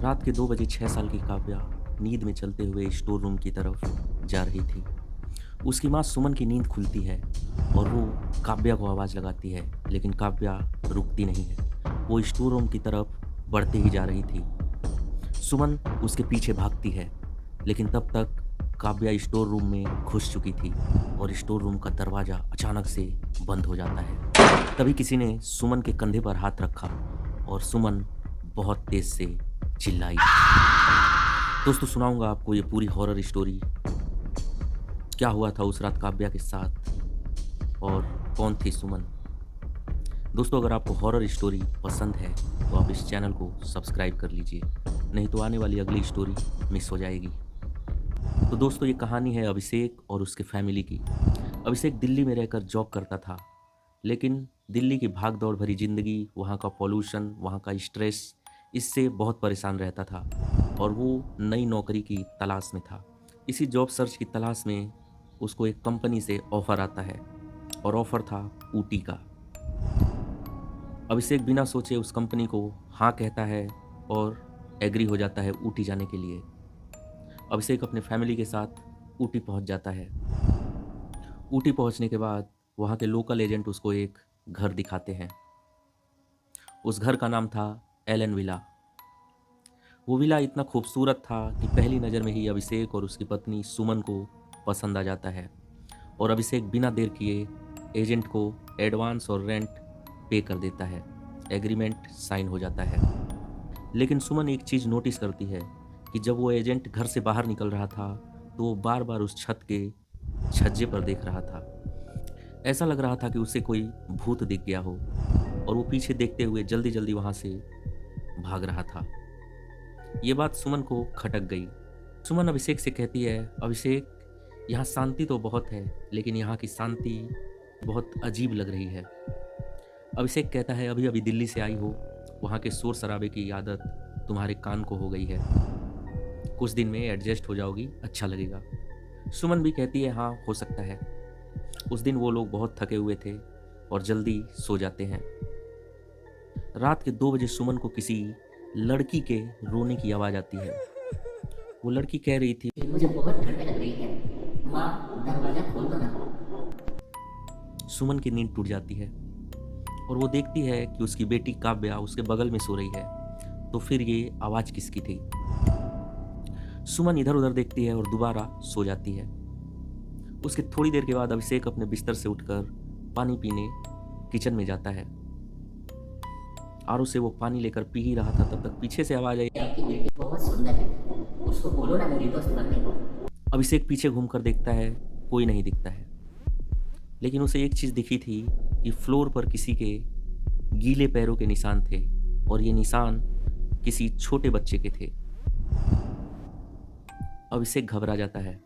रात के 2 बजे 6 साल की काव्या नींद में चलते हुए स्टोर रूम की तरफ जा रही थी। उसकी माँ सुमन की नींद खुलती है और वो काव्या को आवाज़ लगाती है, लेकिन काव्या रुकती नहीं है। वो स्टोर रूम की तरफ बढ़ते ही जा रही थी। सुमन उसके पीछे भागती है, लेकिन तब तक काव्या स्टोर रूम में घुस चुकी थी और स्टोर रूम का दरवाज़ा अचानक से बंद हो जाता है। तभी किसी ने सुमन के कंधे पर हाथ रखा और सुमन बहुत तेज़ से चिल्लाई। दोस्तों, सुनाऊंगा आपको ये पूरी हॉरर स्टोरी। क्या हुआ था उस रात काव्या के साथ और कौन थी सुमन। दोस्तों, अगर आपको हॉरर स्टोरी पसंद है तो आप इस चैनल को सब्सक्राइब कर लीजिए, नहीं तो आने वाली अगली स्टोरी मिस हो जाएगी। तो दोस्तों, ये कहानी है अभिषेक और उसके फैमिली की। अभिषेक दिल्ली में रहकर जॉब करता था, लेकिन दिल्ली की भाग दौड़ भरी ज़िंदगी, वहाँ का पॉल्यूशन, वहाँ का स्ट्रेस, इससे बहुत परेशान रहता था और वो नई नौकरी की तलाश में था। इसी जॉब सर्च की तलाश में उसको एक कंपनी से ऑफ़र आता है और ऑफ़र था ऊटी का। अभिषेक बिना सोचे उस कंपनी को हाँ कहता है और एग्री हो जाता है ऊटी जाने के लिए। अभिषेक अपने फैमिली के साथ ऊटी पहुंच जाता है। ऊटी पहुंचने के बाद वहाँ के लोकल एजेंट उसको एक घर दिखाते हैं। उस घर का नाम था एलन विला। वो विला इतना खूबसूरत था कि पहली नज़र में ही अभिषेक और उसकी पत्नी सुमन को पसंद आ जाता है और अभिषेक बिना देर किए एजेंट को एडवांस और रेंट पे कर देता है। एग्रीमेंट साइन हो जाता है। लेकिन सुमन एक चीज़ नोटिस करती है कि जब वो एजेंट घर से बाहर निकल रहा था तो वो बार बार उस छत के छज्जे पर देख रहा था। ऐसा लग रहा था कि उसे कोई भूत दिख गया हो और वो पीछे देखते हुए जल्दी जल्दी वहाँ से भाग रहा था। ये बात सुमन को खटक गई। सुमन अभिषेक से कहती है, अभिषेक, यहाँ शांति तो बहुत है, लेकिन यहाँ की शांति बहुत अजीब लग रही है। अभिषेक कहता है, अभी अभी दिल्ली से आई हो, वहाँ के शोर शराबे की आदत तुम्हारे कान को हो गई है, कुछ दिन में एडजस्ट हो जाओगी, अच्छा लगेगा। सुमन भी कहती है, हाँ, हो सकता है। उस दिन वो लोग बहुत थके हुए थे और जल्दी सो जाते हैं। रात के 2 बजे सुमन को किसी लड़की के रोने की आवाज़ आती है। वो लड़की कह रही थी, मुझे बहुत ठंड लग रही है, माँ दरवाजा खोल दो ना। सुमन की नींद टूट जाती है और वो देखती है कि उसकी बेटी काव्या उसके बगल में सो रही है। तो फिर ये आवाज़ किसकी थी। सुमन इधर उधर देखती है और दोबारा सो जाती है। उसके थोड़ी देर के बाद अभिषेक अपने बिस्तर से उठकर पानी पीने किचन में जाता है। आरओ से वो पानी लेकर पी ही रहा था, तब तक पीछे से आवाज़ आई। आपकी बेटी बहुत सुंदर है, उसको बोलो ना मेरी दोस्त बनने को। अभिषेक पीछे घूमकर देखता है, कोई नहीं दिखता है। लेकिन उसे एक चीज़ दिखी थी कि फ्लोर पर किसी के गीले पैरों के निशान थे और ये निशान किसी छोटे बच्चे के थे। अभिषेक घबरा जाता है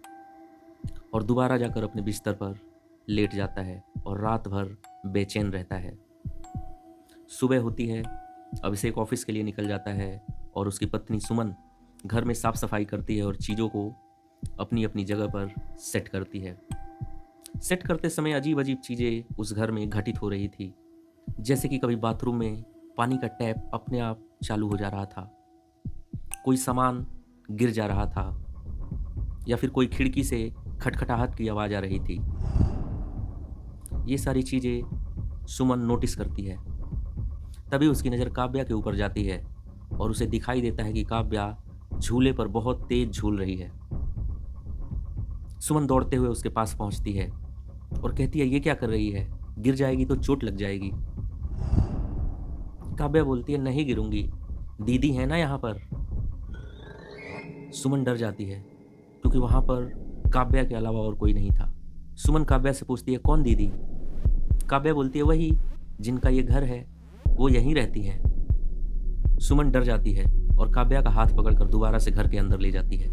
और दोबारा जाकर अपने बिस्तर पर लेट जाता है और रात भर बेचैन रहता है। सुबह होती है, अभिषेक ऑफिस के लिए निकल जाता है और उसकी पत्नी सुमन घर में साफ सफाई करती है और चीज़ों को अपनी अपनी जगह पर सेट करती है। सेट करते समय अजीब अजीब चीज़ें उस घर में घटित हो रही थी, जैसे कि कभी बाथरूम में पानी का टैप अपने आप चालू हो जा रहा था, कोई सामान गिर जा रहा था, या फिर कोई खिड़की से खटखटाहट की आवाज़ आ रही थी। ये सारी चीज़ें सुमन नोटिस करती है। तभी उसकी नज़र काव्या के ऊपर जाती है और उसे दिखाई देता है कि काव्या झूले पर बहुत तेज झूल रही है। सुमन दौड़ते हुए उसके पास पहुंचती है और कहती है, ये क्या कर रही है, गिर जाएगी तो चोट लग जाएगी। काव्या बोलती है, नहीं गिरूंगी, दीदी है ना यहाँ पर। सुमन डर जाती है क्योंकि वहाँ पर काव्या के अलावा और कोई नहीं था। सुमन काव्या से पूछती है, कौन दीदी। काव्या बोलती है, वही जिनका ये घर है, वो यहीं रहती हैं। सुमन डर जाती है और काव्या का हाथ पकड़कर दोबारा से घर के अंदर ले जाती है।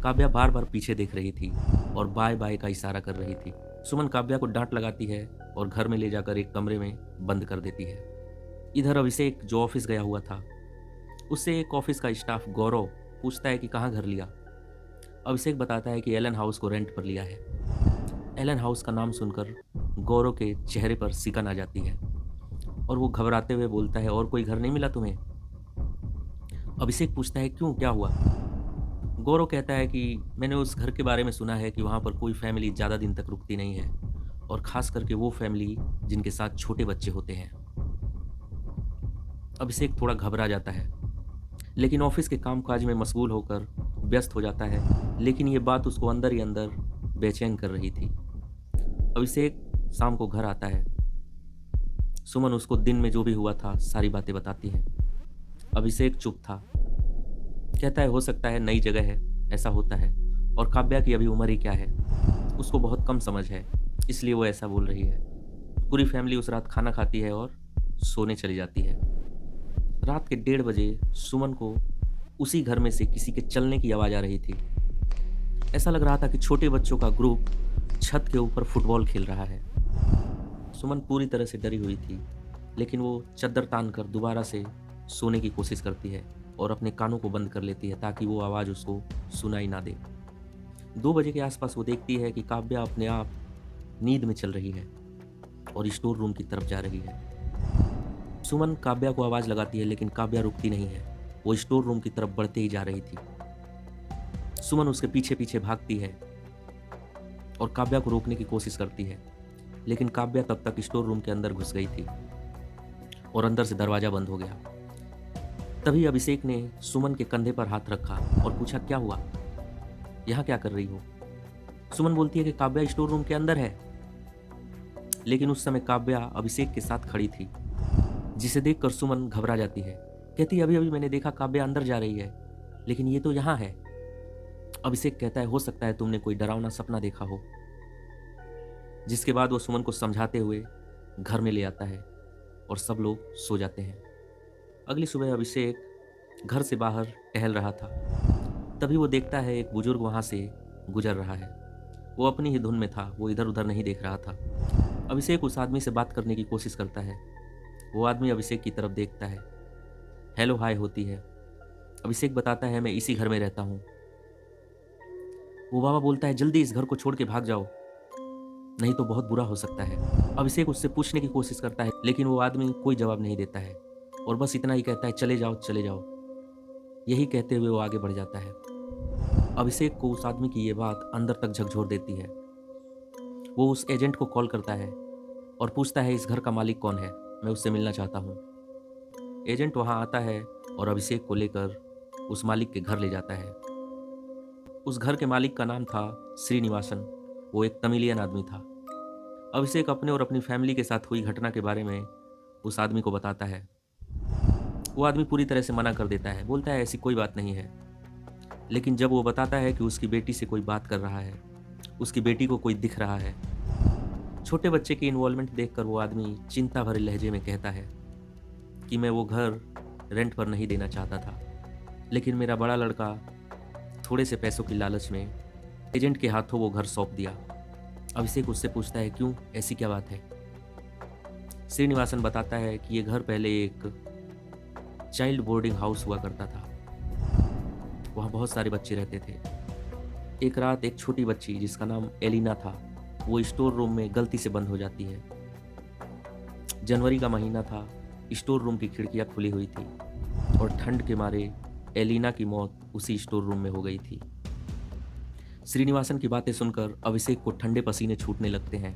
काव्या बार बार पीछे देख रही थी और बाय बाय का इशारा कर रही थी। सुमन काव्या को डांट लगाती है और घर में ले जाकर एक कमरे में बंद कर देती है। इधर अभिषेक जो ऑफिस गया हुआ था, उससे एक ऑफिस का स्टाफ गौरव पूछता है कि कहाँ घर लिया। अभिषेक बताता है कि एलन हाउस को रेंट पर लिया है। एलन हाउस का नाम सुनकर गौरव के चेहरे पर सिकन आ जाती है और वो घबराते हुए बोलता है, और कोई घर नहीं मिला तुम्हें। अभिषेक पूछता है क्यों, क्या हुआ? गौरव कहता है कि मैंने उस घर के बारे में सुना है कि वहाँ पर कोई फैमिली ज़्यादा दिन तक रुकती नहीं है, और ख़ास करके वो फैमिली जिनके साथ छोटे बच्चे होते हैं। अभिषेक थोड़ा घबरा जाता है, लेकिन ऑफिस के कामकाज में मशगूल होकर व्यस्त हो जाता है, लेकिन ये बात उसको अंदर ही अंदर बेचैन कर रही थी। अभिषेक शाम को घर आता है। सुमन उसको दिन में जो भी हुआ था सारी बातें बताती है। अभिषेक चुप था, कहता है हो सकता है नई जगह है, ऐसा होता है, और काव्या की अभी उम्र ही क्या है, उसको बहुत कम समझ है, इसलिए वो ऐसा बोल रही है। पूरी फैमिली उस रात खाना खाती है और सोने चली जाती है। रात के 1:30 बजे सुमन को उसी घर में से किसी के चलने की आवाज़ आ रही थी। ऐसा लग रहा था कि छोटे बच्चों का ग्रुप छत के ऊपर फुटबॉल खेल रहा है। सुमन पूरी तरह से डरी हुई थी, लेकिन वो चद्दर तान कर दोबारा से सोने की कोशिश करती है और अपने कानों को बंद कर लेती है ताकि वो आवाज़ उसको सुनाई ना दे। 2 बजे के आसपास वो देखती है कि काव्या अपने आप नींद में चल रही है और स्टोर रूम की तरफ जा रही है। सुमन काव्या को आवाज़ लगाती है, लेकिन काव्या रुकती नहीं है, वो स्टोर रूम की तरफ बढ़ते ही जा रही थी। सुमन उसके पीछे पीछे भागती है और काव्या को रोकने की कोशिश करती है, लेकिन काव्या तब तक स्टोर रूम के अंदर घुस गई थी और अंदर से दरवाज़ा बंद हो गया। तभी अभिषेक ने सुमन के कंधे पर हाथ रखा और पूछा क्या हुआ, यहाँ क्या कर रही हो? सुमन बोलती है कि काव्या स्टोर रूम के अंदर है, लेकिन उस समय काव्या अभिषेक के साथ खड़ी थी, जिसे देखकर सुमन घबरा जाती है। कहती है अभी अभी मैंने देखा काव्या अंदर जा रही है, लेकिन ये तो यहाँ है। अभिषेक कहता है हो सकता है तुमने कोई डरावना सपना देखा हो। जिसके बाद वो सुमन को समझाते हुए घर में ले आता है और सब लोग सो जाते हैं। अगली सुबह अभिषेक घर से बाहर टहल रहा था, तभी वो देखता है एक बुजुर्ग वहाँ से गुजर रहा है। वो अपनी ही धुन में था, वो इधर उधर नहीं देख रहा था। अभिषेक उस आदमी से बात करने की कोशिश करता है। वो आदमी अभिषेक की तरफ देखता है, हेलो हाय होती है। अभिषेक बताता है मैं इसी घर में रहता हूँ। वो बाबा बोलता है जल्दी इस घर को छोड़ के भाग जाओ, नहीं तो बहुत बुरा हो सकता है। अभिषेक उससे पूछने की कोशिश करता है, लेकिन वो आदमी कोई जवाब नहीं देता है और बस इतना ही कहता है चले जाओ चले जाओ। यही कहते हुए वो आगे बढ़ जाता है। अभिषेक को उस आदमी की ये बात अंदर तक झकझोर देती है। वो उस एजेंट को कॉल करता है और पूछता है इस घर का मालिक कौन है, मैं उससे मिलना चाहता हूँ। एजेंट वहाँ आता है और अभिषेक को लेकर उस मालिक के घर ले जाता है। उस घर के मालिक का नाम था श्रीनिवासन। वो एक तमिलियन आदमी था। अभिषेक अपने और अपनी फैमिली के साथ हुई घटना के बारे में उस आदमी को बताता है। वो आदमी पूरी तरह से मना कर देता है, बोलता है ऐसी कोई बात नहीं है। लेकिन जब वो बताता है कि उसकी बेटी से कोई बात कर रहा है, उसकी बेटी को कोई दिख रहा है, छोटे बच्चे की इन्वॉल्वमेंट देखकर वो आदमी चिंता भरे लहजे में कहता है कि मैं वो घर रेंट पर नहीं देना चाहता था, लेकिन मेरा बड़ा लड़का थोड़े से पैसों की लालच में एजेंट के हाथों वो घर सौंप दिया। अभिषेक उससे पूछता है क्यों, ऐसी क्या बात है? श्रीनिवासन बताता है कि ये घर पहले एक चाइल्ड बोर्डिंग हाउस हुआ करता था। वहाँ बहुत सारे बच्चे रहते थे। एक रात एक छोटी बच्ची जिसका नाम एलिना था, वो स्टोर रूम में गलती से बंद हो जाती है। जनवरी का महीना था, स्टोर रूम की खिड़कियाँ खुली हुई थी और ठंड के मारे एलिना की मौत उसी स्टोर रूम में हो गई थी। श्रीनिवासन की बातें सुनकर अभिषेक को ठंडे पसीने छूटने लगते हैं।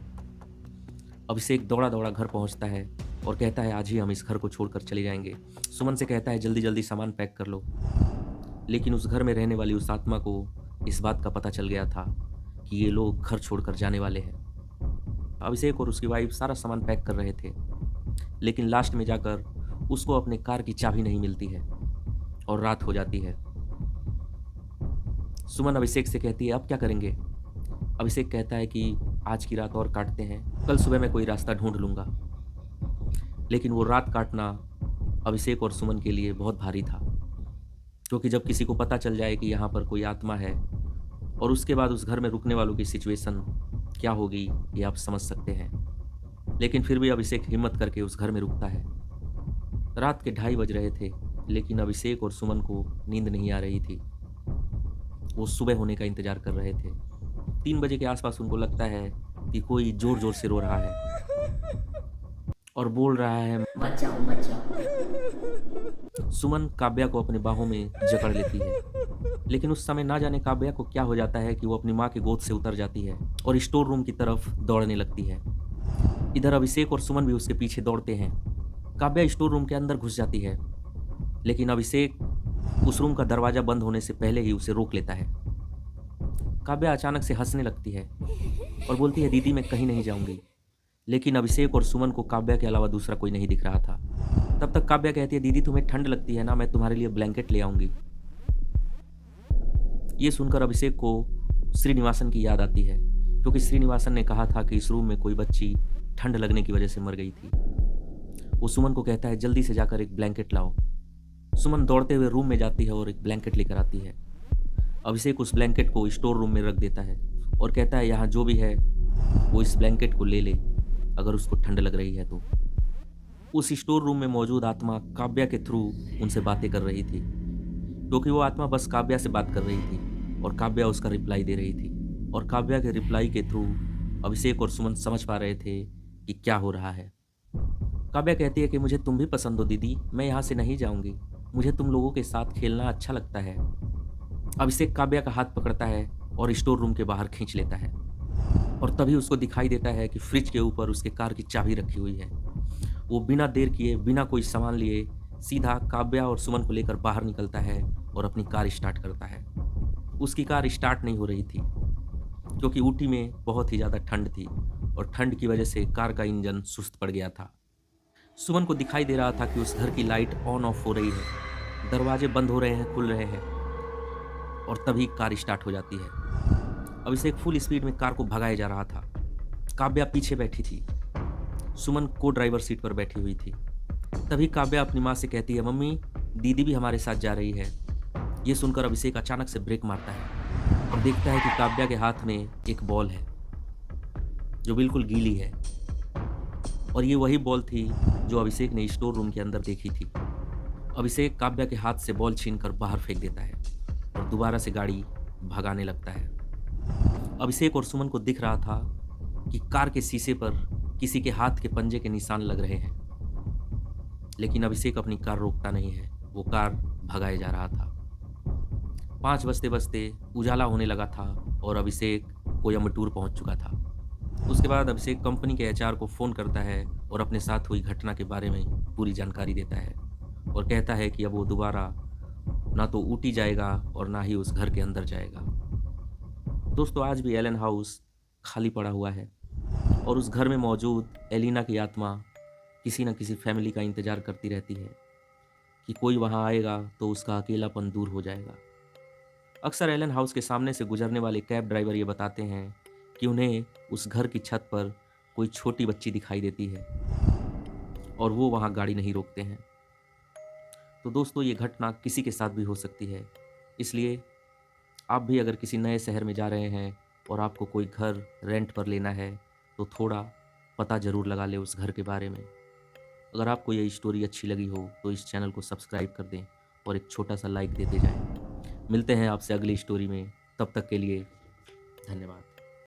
अभिषेक दौड़ा दौड़ा घर पहुंचता है और कहता है आज ही हम इस घर को छोड़कर चले जाएंगे। सुमन से कहता है जल्दी जल्दी सामान पैक कर लो। लेकिन उस घर में रहने वाली उस आत्मा को इस बात का पता चल गया था कि ये लोग घर छोड़कर जाने वाले हैं। अभिषेक और उसकी वाइफ सारा सामान पैक कर रहे थे, लेकिन लास्ट में जाकर उसको अपने कार की चाबी नहीं मिलती है और रात हो जाती है। सुमन अभिषेक से कहती है अब क्या करेंगे? अभिषेक कहता है कि आज की रात और काटते हैं, कल सुबह मैं कोई रास्ता ढूंढ लूँगा। लेकिन वो रात काटना अभिषेक और सुमन के लिए बहुत भारी था, क्योंकि जब किसी को पता चल जाए कि यहाँ पर कोई आत्मा है और उसके बाद उस घर में रुकने वालों की सिचुएशन क्या होगी ये आप समझ सकते हैं। लेकिन फिर भी अभिषेक हिम्मत करके उस घर में रुकता है। रात के 2:30 बज रहे थे, लेकिन अभिषेक और सुमन को नींद नहीं आ रही थी। वो सुबह होने का इंतजार कर रहे थे। 3 बजे के आसपास उनको लगता है कि कोई जोर जोर से रो रहा है और बोल रहा है मत जाओ मत जाओ। सुमन काव्या को अपने बाहों में जकड़ लेती है, लेकिन उस समय ना जाने काव्या को क्या हो जाता है कि वो अपनी माँ की गोद से उतर जाती है और स्टोर रूम की तरफ दौड़ने लगती है। इधर अभिषेक और सुमन भी उसके पीछे दौड़ते हैं। काव्या स्टोर रूम के अंदर घुस जाती है, लेकिन अभिषेक उस रूम का दरवाजा बंद होने से पहले ही उसे रोक लेता है। काव्या अचानक से हंसने लगती है और बोलती है, दीदी मैं कहीं नहीं जाऊंगी। लेकिन अभिषेक और सुमन को काव्या के अलावा दूसरा कोई नहीं दिख रहा था। तब तक काव्या कहती है, दीदी तुम्हें ठंड लगती है ना, मैं तुम्हारे लिए ब्लैंकेट ले आऊंगी। ये सुनकर अभिषेक को श्रीनिवासन की याद आती है, क्योंकि श्रीनिवासन ने कहा था कि इस रूम में कोई बच्ची ठंड लगने की वजह से मर गई थी। वो सुमन को कहता है, जल्दी से जाकर एक ब्लैंकेट लाओ। सुमन दौड़ते हुए रूम में जाती है और एक ब्लैंकेट लेकर आती है। अभिषेक उस ब्लैंकेट को स्टोर रूम में रख देता है और कहता है, यहाँ जो भी है वो इस ब्लैंकेट को ले ले, अगर उसको ठंड लग रही है तो। उस स्टोर रूम में मौजूद आत्मा काव्या के थ्रू उनसे बातें कर रही थी, क्योंकि वो आत्मा बस काव्या से बात कर रही थी और काव्या उसका रिप्लाई दे रही थी। और काव्या के रिप्लाई के थ्रू अभिषेक और सुमन समझ पा रहे थे कि क्या हो रहा है। काव्या कहती है कि मुझे तुम भी पसंद हो दीदी, मैं यहाँ से नहीं जाऊँगी, मुझे तुम लोगों के साथ खेलना अच्छा लगता है। अभिषेक काव्या का हाथ पकड़ता है और स्टोर रूम के बाहर खींच लेता है, और तभी उसको दिखाई देता है कि फ्रिज के ऊपर उसके कार की चाबी रखी हुई है। वो बिना देर किए, बिना कोई सामान लिए सीधा काव्या और सुमन को लेकर बाहर निकलता है और अपनी कार स्टार्ट करता है। उसकी कार स्टार्ट नहीं हो रही थी, क्योंकि ऊटी में बहुत ही ज़्यादा ठंड थी और ठंड की वजह से कार का इंजन सुस्त पड़ गया था। सुमन को दिखाई दे रहा था कि उस घर की लाइट ऑन ऑफ हो रही है, दरवाजे बंद हो रहे हैं, खुल रहे हैं, और तभी कार स्टार्ट हो जाती है। अभिषेक फुल स्पीड में कार को भगाया जा रहा था। काव्या पीछे बैठी थी, सुमन को ड्राइवर सीट पर बैठी हुई थी। तभी काव्या अपनी माँ से कहती है, मम्मी दीदी भी हमारे साथ जा रही है। ये सुनकर अभिषेक अचानक से ब्रेक मारता है और देखता है कि काव्या के हाथ में एक बॉल है जो बिल्कुल गीली है, और ये वही बॉल थी जो अभिषेक ने स्टोर रूम के अंदर देखी थी। अभिषेक काव्या के हाथ से बॉल छीनकर बाहर फेंक देता है और दोबारा से गाड़ी भगाने लगता है। अभिषेक और सुमन को दिख रहा था कि कार के शीशे पर किसी के हाथ के पंजे के निशान लग रहे हैं, लेकिन अभिषेक अपनी कार रोकता नहीं है, वो कार भगाए जा रहा था। 5 बजते बजते उजाला होने लगा था और अभिषेक कोयम्बटूर पहुंच चुका था। उसके बाद अभिषेक कंपनी के एचआर को फ़ोन करता है और अपने साथ हुई घटना के बारे में पूरी जानकारी देता है और कहता है कि अब वो दोबारा ना तो ऊटी जाएगा और ना ही उस घर के अंदर जाएगा। दोस्तों, आज भी एलन हाउस खाली पड़ा हुआ है और उस घर में मौजूद एलिना की आत्मा किसी न किसी फैमिली का इंतज़ार करती रहती है कि कोई वहाँ आएगा तो उसका अकेलापन दूर हो जाएगा। अक्सर एलन हाउस के सामने से गुजरने वाले कैब ड्राइवर ये बताते हैं कि उन्हें उस घर की छत पर कोई छोटी बच्ची दिखाई देती है और वो वहाँ गाड़ी नहीं रोकते हैं। तो दोस्तों, ये घटना किसी के साथ भी हो सकती है, इसलिए आप भी अगर किसी नए शहर में जा रहे हैं और आपको कोई घर रेंट पर लेना है तो थोड़ा पता ज़रूर लगा ले उस घर के बारे में। अगर आपको ये स्टोरी अच्छी लगी हो तो इस चैनल को सब्सक्राइब कर दें और एक छोटा सा लाइक देते जाएं। मिलते हैं आपसे अगली स्टोरी में, तब तक के लिए धन्यवाद।